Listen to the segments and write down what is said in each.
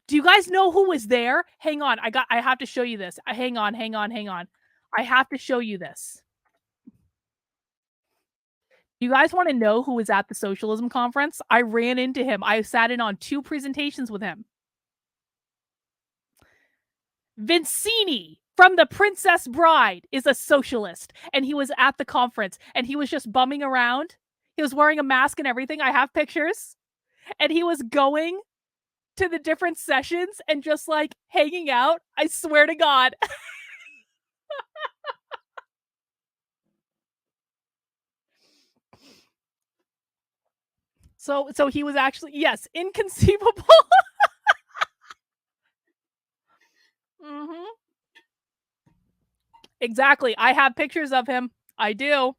Do you guys know who was there? Hang on. I have to show you this. Hang on. I have to show you this. You guys want to know who was at the Socialism Conference? I ran into him. I sat in on 2 presentations with him. Vincini from The Princess Bride is a socialist, and he was at the conference, and he was just bumming around. He was wearing a mask and everything. I have pictures. And he was going to the different sessions and just like hanging out. I swear to God. So he was actually, yes, inconceivable. Mm-hmm. Exactly. I have pictures of him. I do.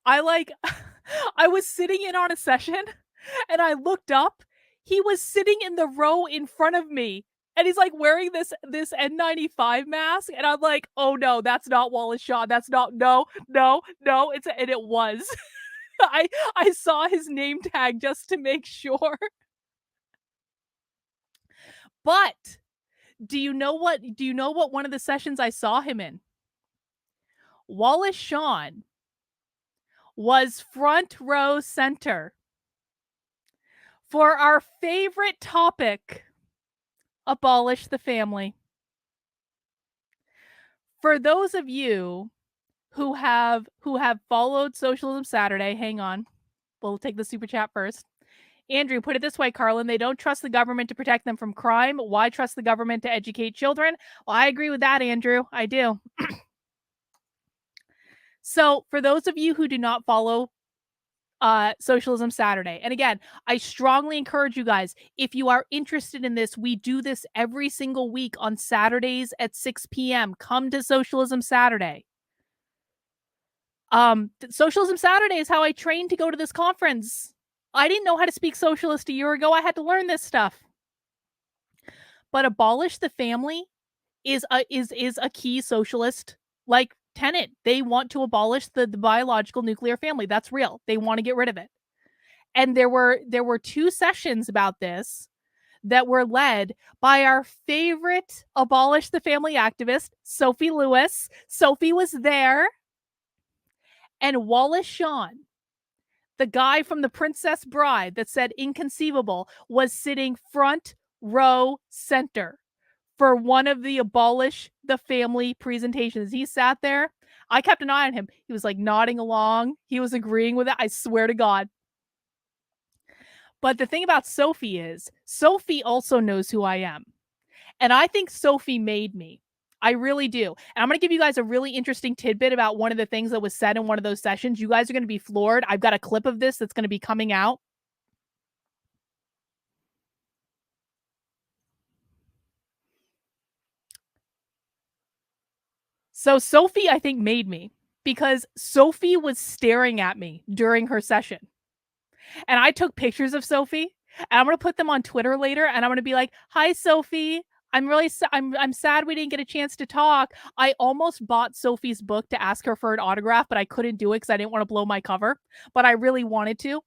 I was sitting in on a session and I looked up. He was sitting in the row in front of me and he's like wearing this N95 mask. And I'm like, oh no, that's not Wallace Shawn. That's not, no. And it was. I saw his name tag just to make sure. But do you know what one of the sessions I saw him in? Wallace Shawn was front row center for our favorite topic, abolish the family. For those of you who have followed Socialism Saturday, hang on. We'll take the super chat first. Andrew, put it this way, Carlin. They don't trust the government to protect them from crime. Why trust the government to educate children? Well, I agree with that, Andrew. I do. So for those of you who do not follow Socialism Saturday, and again, I strongly encourage you guys, if you are interested in this, we do this every single week on Saturdays at 6 p.m. Come to Socialism Saturday. Socialism Saturday is how I trained to go to this conference. I didn't know how to speak socialist a year ago. I had to learn this stuff. But abolish the family is a key socialist like tenet. They want to abolish the biological nuclear family. That's real. They want to get rid of it. And there were 2 sessions about this that were led by our favorite abolish the family activist, Sophie Lewis. Sophie was there. And Wallace Shawn, the guy from The Princess Bride that said inconceivable, was sitting front row center for one of the abolish the family presentations. He sat there. I kept an eye on him. He was like nodding along. He was agreeing with it. I swear to God. But the thing about Sophie is, Sophie also knows who I am. And I think Sophie made me. I really do. And I'm going to give you guys a really interesting tidbit about one of the things that was said in one of those sessions. You guys are going to be floored. I've got a clip of this that's going to be coming out. So Sophie, I think, made me because Sophie was staring at me during her session. And I took pictures of Sophie and I'm going to put them on Twitter later. And I'm going to be like, hi, Sophie. I'm sad we didn't get a chance to talk. I almost bought Sophie's book to ask her for an autograph, but I couldn't do it because I didn't want to blow my cover. But I really wanted to.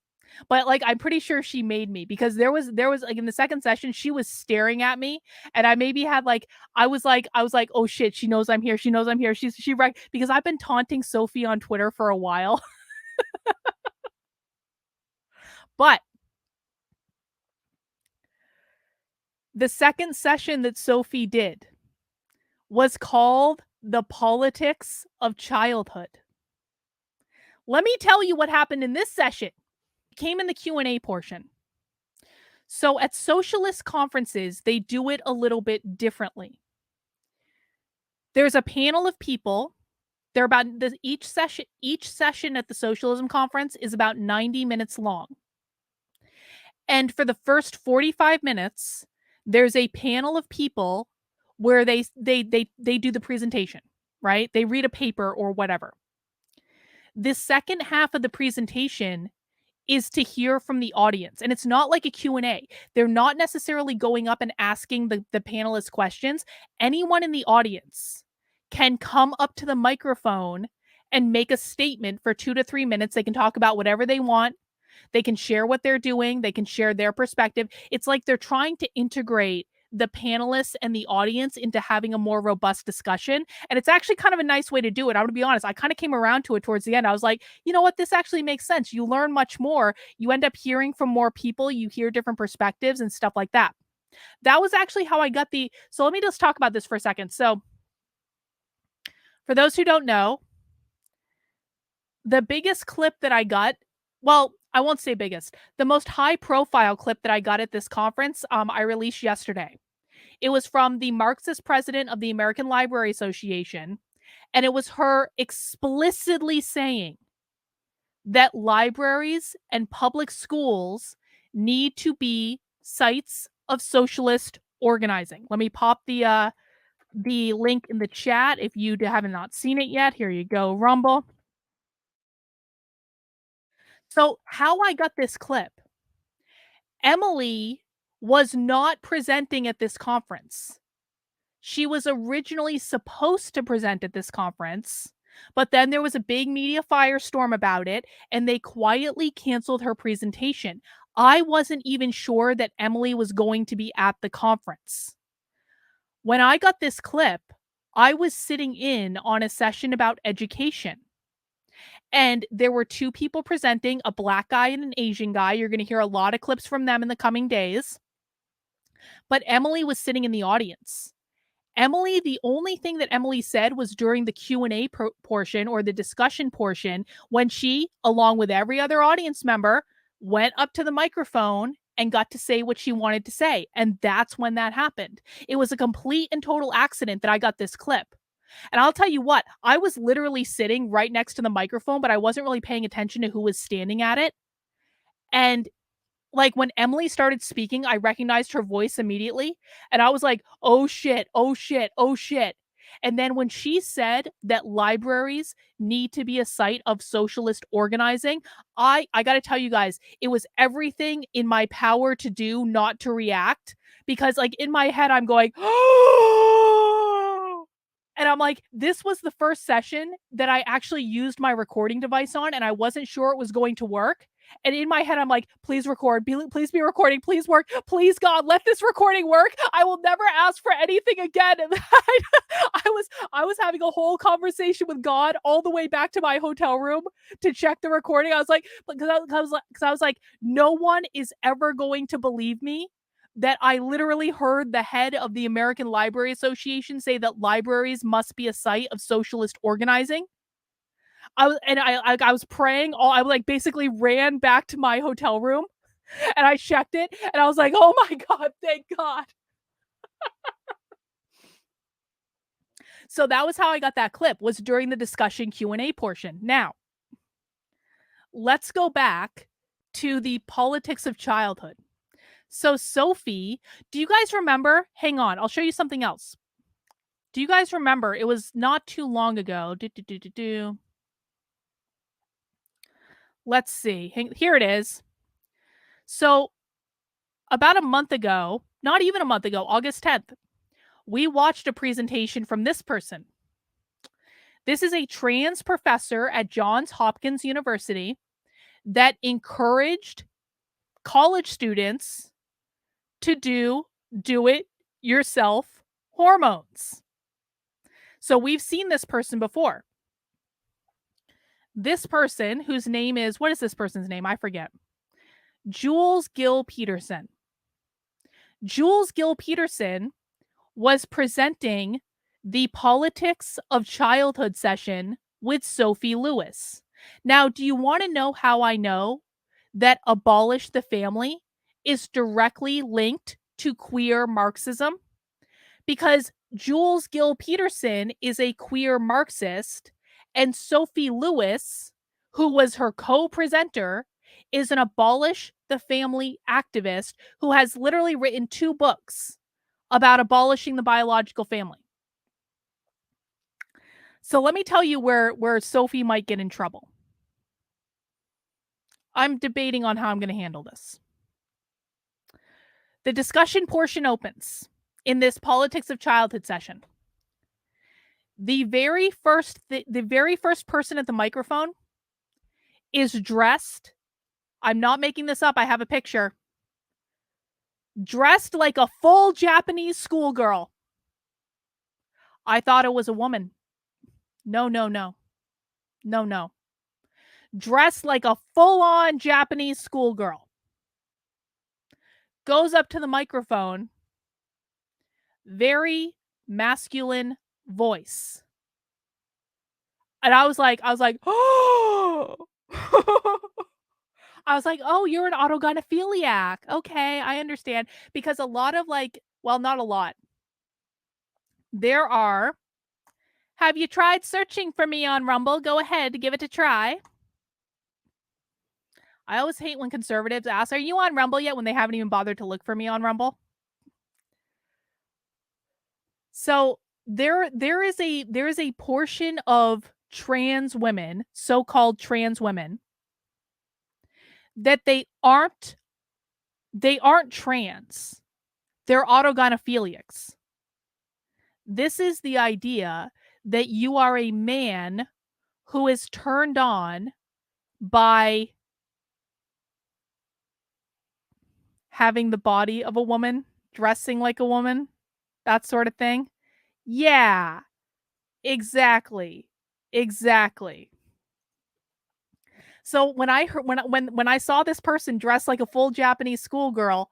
But like, I'm pretty sure she made me because there was like in the second session, she was staring at me, and I maybe had like I was like, oh shit, she knows I'm here. She knows I'm here. Because I've been taunting Sophie on Twitter for a while. But the second session that Sophie did was called The Politics of Childhood. Let me tell you what happened in this session. It came in the Q&A portion. So at socialist conferences, they do it a little bit differently. There's a panel of people. They're about each session at the Socialism Conference is about 90 minutes long. And for the first 45 minutes, there's a panel of people where they do the presentation, right? They read a paper or whatever. The second half of the presentation is to hear from the audience. And it's not like a Q&A. They're not necessarily going up and asking the panelists questions. Anyone in the audience can come up to the microphone and make a statement for 2 to 3 minutes. They can talk about whatever they want. They can share what they're doing. They can share their perspective. It's like they're trying to integrate the panelists and the audience into having a more robust discussion. And it's actually kind of a nice way to do it. I'm going to be honest. I kind of came around to it towards the end. I was like, you know what? This actually makes sense. You learn much more. You end up hearing from more people. You hear different perspectives and stuff like that. That was actually how I got the. So let me just talk about this for a second. So for those who don't know, the biggest clip that I got, well, I won't say biggest, the most high profile clip that I got at this conference, I released yesterday. It was from the Marxist president of the American Library Association, and it was her explicitly saying that libraries and public schools need to be sites of socialist organizing. Let me pop the link in the chat if you haven't not seen it yet. Here you go, Rumble. So, how I got this clip, Emily was not presenting at this conference. She was originally supposed to present at this conference, but then there was a big media firestorm about it, and they quietly canceled her presentation. I wasn't even sure that Emily was going to be at the conference. When I got this clip, I was sitting in on a session about education. And there were two people presenting, a black guy and an Asian guy. You're going to hear a lot of clips from them in the coming days. But Emily was sitting in the audience. Emily, the only thing that Emily said was during the Q&A portion or the discussion portion when she, along with every other audience member, went up to the microphone and got to say what she wanted to say. And that's when that happened. It was a complete and total accident that I got this clip. And I'll tell you what, I was literally sitting right next to the microphone, but I wasn't really paying attention to who was standing at it. And like when Emily started speaking, I recognized her voice immediately. And I was like, oh shit, oh shit, oh shit. And then when she said that libraries need to be a site of socialist organizing, I got to tell you guys, it was everything in my power to do not to react because like in my head I'm going, oh, and I'm like, this was the first session that I actually used my recording device on, and I wasn't sure it was going to work. And in my head, I'm like, please record, please be recording, please work, please God, let this recording work. I will never ask for anything again. And I was having a whole conversation with God all the way back to my hotel room to check the recording. I was like, because I was like, no one is ever going to believe me that I literally heard the head of the American Library Association say that libraries must be a site of socialist organizing. I was praying. I like basically ran back to my hotel room, and I checked it, and I was like, "Oh my God, thank God!" So that was how I got that clip. Was during the discussion Q&A portion. Now, let's go back to the politics of childhood. So Sophie, do you guys remember? Hang on, I'll show you something else. Do you guys remember? It was not too long ago. Let's see. Here it is. So about a month ago, not even a month ago, August 10th, we watched a presentation from this person. This is a trans professor at Johns Hopkins University that encouraged college students to do it yourself hormones. So we've seen this person before. This person, whose name is, what is this person's name? I forget. Jules Gill Peterson. Jules Gill Peterson was presenting the Politics of Childhood session with Sophie Lewis. Now, do you want to know how I know that abolish the family is directly linked to queer Marxism? Because Jules Gill Peterson is a queer Marxist, and Sophie Lewis, who was her co-presenter, is an abolish the family activist who has literally written 2 books about abolishing the biological family. So let me tell you where Sophie might get in trouble. I'm debating on how I'm going to handle this. The discussion portion opens in this Politics of Childhood session. The very first person at the microphone is dressed. I'm not making this up. I have a picture. dressed like a full Japanese schoolgirl. I thought it was a woman. No, no, no. No, no. Dressed like a full on Japanese schoolgirl. Goes up to the microphone, very masculine voice. And oh. I was like, oh, you're an autogynephiliac. Okay, I understand. Because a lot of well, not a lot. There are. Have you tried searching for me on Rumble? Go ahead, give it a try. I always hate when conservatives ask, are you on Rumble yet? When they haven't even bothered to look for me on Rumble. So there is a portion of trans women, so-called trans women, that they aren't trans. They're autogynephiliacs. This is the idea that you are a man who is turned on by having the body of a woman, dressing like a woman, that sort of thing. Yeah, exactly. Exactly. So when I heard when I saw this person dressed like a full Japanese schoolgirl,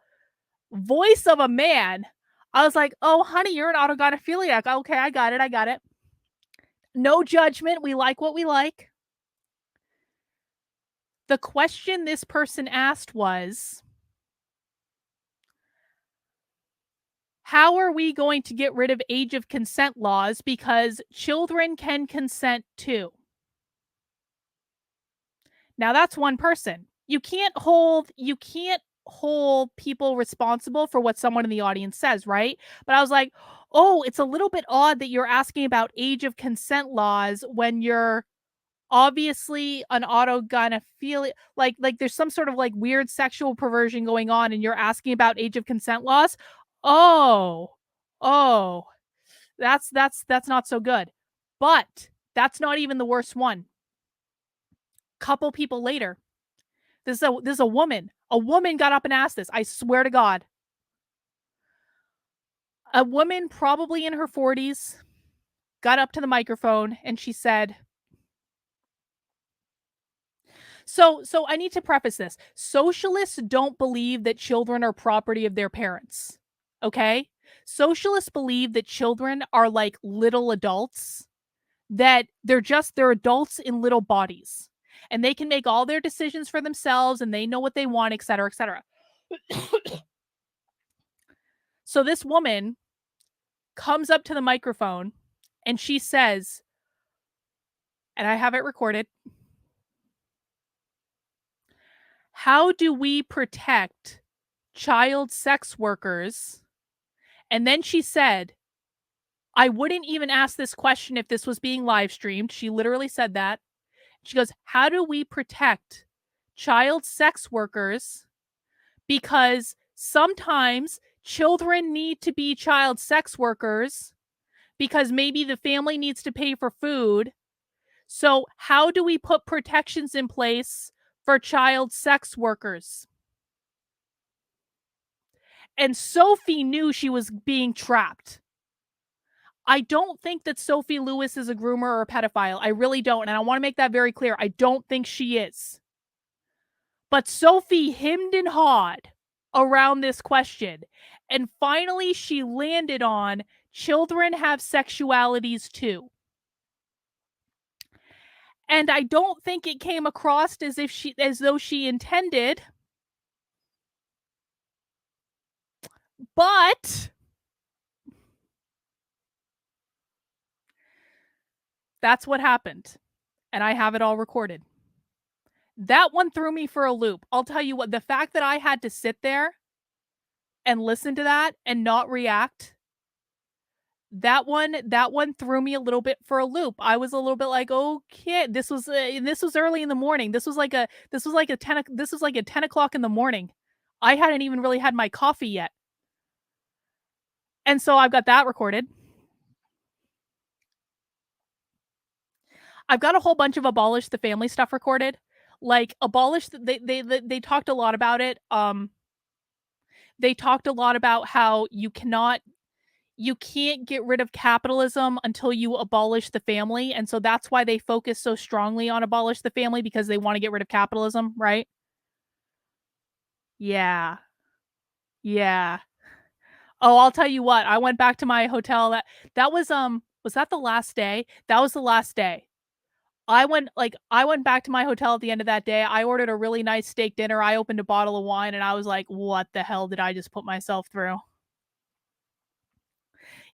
voice of a man, I was like, "Oh, honey, you're an autogynephiliac. Okay, I got it. I got it." No judgment. We like what we like. The question this person asked was, how are we going to get rid of age of consent laws because children can consent too? Now that's one person. You can't hold people responsible for what someone in the audience says, right? But I was like, "Oh, it's a little bit odd that you're asking about age of consent laws when you're obviously an autogynephilia, like there's some sort of like weird sexual perversion going on and you're asking about age of consent laws." Oh. Oh, that's not so good. But that's not even the worst one. Couple people later, this is a woman. A woman got up and asked this. I swear to God. A woman probably in her 40s got up to the microphone and she said, so I need to preface this. Socialists don't believe that children are property of their parents. Okay? Socialists believe that children are like little adults, that they're adults in little bodies. And they can make all their decisions for themselves and they know what they want, et cetera, et cetera. So this woman comes up to the microphone and she says, and I have it recorded, how do we protect child sex workers? And then she said, I wouldn't even ask this question if this was being live streamed. She literally said that. She goes, how do we protect child sex workers? Because sometimes children need to be child sex workers because maybe the family needs to pay for food. So how do we put protections in place for child sex workers? And Sophie knew she was being trapped. I don't think that Sophie Lewis is a groomer or a pedophile. I really don't. And I want to make that very clear. I don't think she is. But Sophie hemmed and hawed around this question. And finally, she landed on children have sexualities too. And I don't think it came across as though she intended. But that's what happened. And I have it all recorded. That one threw me for a loop. I'll tell you what, the fact that I had to sit there and listen to that and not react, that one threw me a little bit for a loop. I was a little bit like, okay, this was early in the morning. This was like a 10 o'clock in the morning. I hadn't even really had my coffee yet. And so I've got that recorded. I've got a whole bunch of abolish the family stuff recorded. Like abolish, they talked a lot about it. They talked a lot about how you can't get rid of capitalism until you abolish the family, and so that's why they focus so strongly on abolish the family because they wanna get rid of capitalism, right? Yeah. Yeah. Oh, I'll tell you what, I went back to my hotel was that the last day? That was the last day. I went back to my hotel at the end of that day, I ordered a really nice steak dinner, I opened a bottle of wine, and I was like, "What the hell did I just put myself through?"